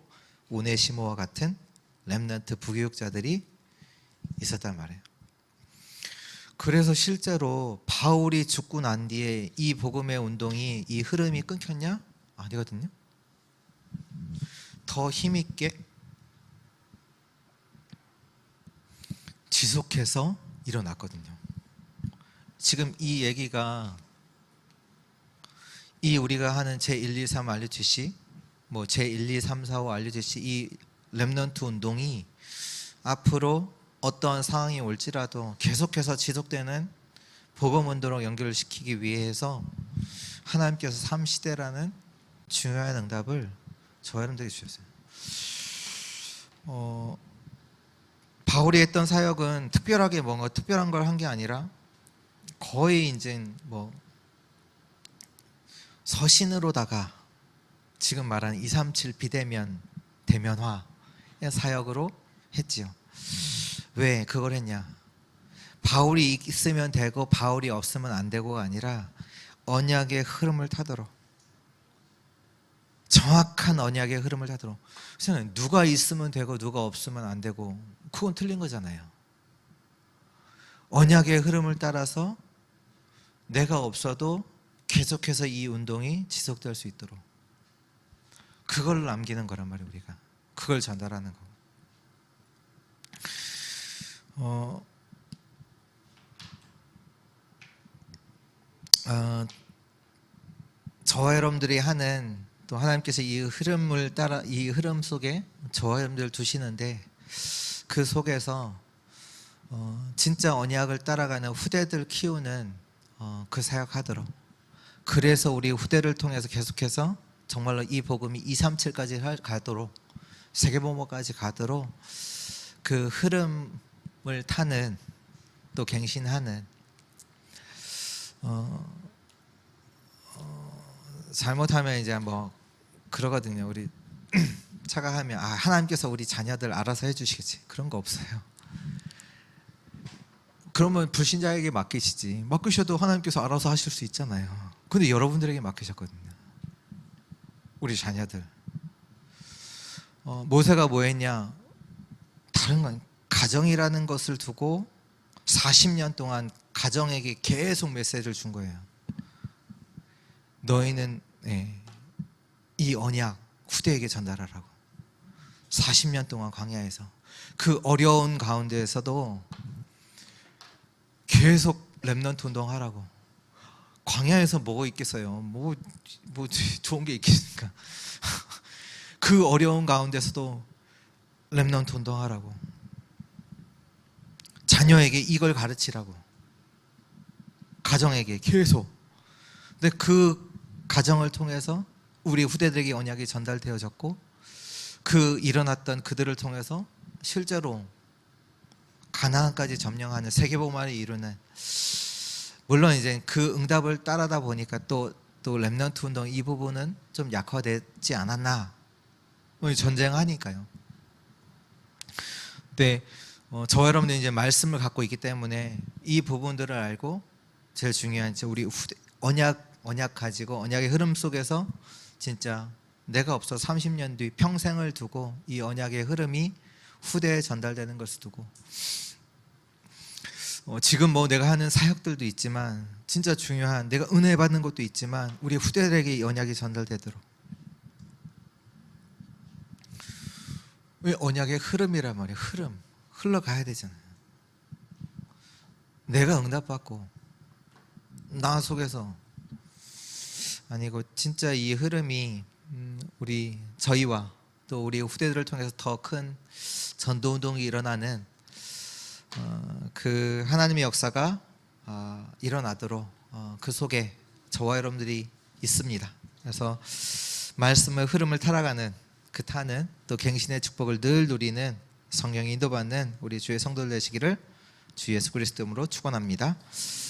오네시모와 같은 렘넌트 부교육자들이 있었단 말이에요. 그래서 실제로 바울이 죽고 난 뒤에 이 복음의 운동이, 이 흐름이 끊겼냐? 아니거든요. 더 힘있게 지속해서 일어났거든요. 지금 이 얘기가 이 우리가 하는 제1, 2, 3 알려주시, 뭐 제1, 2, 3, 4, 5 알려주시 이 렘넌트 운동이 앞으로 어떠한 상황이 올지라도 계속해서 지속되는 복음 운동으로 연결시키기 위해서 하나님께서 3시대라는 중요한 응답을 저와 여러분들에게 주셨어요. 바울이 했던 사역은 특별하게 뭔가 특별한 걸 한 게 아니라 거의 이제 뭐 서신으로다가 지금 말하는 237 비대면 대면화 사역으로 했지요. 왜 그걸 했냐? 바울이 있으면 되고 바울이 없으면 안 되고가 아니라 언약의 흐름을 타도록, 정확한 언약의 흐름을 타도록. 그래서 누가 있으면 되고 누가 없으면 안 되고 그건 틀린 거잖아요. 언약의 흐름을 따라서 내가 없어도 계속해서 이 운동이 지속될 수 있도록 그걸 남기는 거란 말이에요. 우리가 그걸 전달하는 거. 저와 여러분들이 하는, 또 하나님께서 이 흐름을 따라, 이 흐름 속에 저와 여러분들 두시는데 그 속에서 진짜 언약을 따라가는 후대들 키우는 그 사역하도록, 그래서 우리 후대를 통해서 계속해서 정말로 이 복음이 237까지 가도록, 세계보모까지 가도록 그 흐름을 타는, 또 갱신하는, 잘못하면 이제 뭐 그러거든요. 우리 차가하면 하나님께서 우리 자녀들 알아서 해주시겠지, 그런 거 없어요. 그러면 불신자에게 맡기시지, 맡기셔도 하나님께서 알아서 하실 수 있잖아요. 근데 여러분들에게 맡기셨거든요. 우리 자녀들. 모세가 뭐 했냐? 다른 건 가정이라는 것을 두고 40년 동안 가정에게 계속 메시지를 준 거예요. 너희는 이 언약 후대에게 전달하라고. 40년 동안 광야에서 그 어려운 가운데에서도 계속 렘넌트 운동하라고. 광야에서 뭐가 있겠어요? 뭐 좋은 게 있겠습니까? 그 어려운 가운데서도 렘넌트 운동하라고. 자녀에게 이걸 가르치라고. 가정에게 계속. 근데 그 가정을 통해서 우리 후대들에게 언약이 전달되어졌고, 그 일어났던 그들을 통해서 실제로 가나안까지 점령하는 세계복음화를 이루는, 물론 이제 그 응답을 따르다 보니까 또 렘넌트 운동 이 부분은 좀 약화되지 않았나. 전쟁하니까요. 근데 저와 여러분들이 이제 말씀을 갖고 있기 때문에 이 부분들을 알고, 제일 중요한 우리 후대 언약 가지고 언약의 흐름 속에서 진짜 내가 없어 30년 뒤 평생을 두고 이 언약의 흐름이 후대에 전달되는 것을 두고, 지금 뭐 내가 하는 사역들도 있지만 진짜 중요한, 내가 은혜 받는 것도 있지만 우리 후대들에게 이 언약이 전달되도록, 왜 언약의 흐름이란 말이에요. 흐름 흘러가야 되잖아요. 내가 응답받고 나 속에서 아니고 진짜 이 흐름이 우리 저희와 또 우리 후대들을 통해서 더 큰 전도운동이 일어나는 그 하나님의 역사가 일어나도록 그 속에 저와 여러분들이 있습니다. 그래서 말씀의 흐름을 타락하는 그 타는 또 갱신의 축복을 늘 누리는 성령이 인도받는 우리 주의 성도들 되시기를 주 예수 그리스도 이름으로 축원합니다.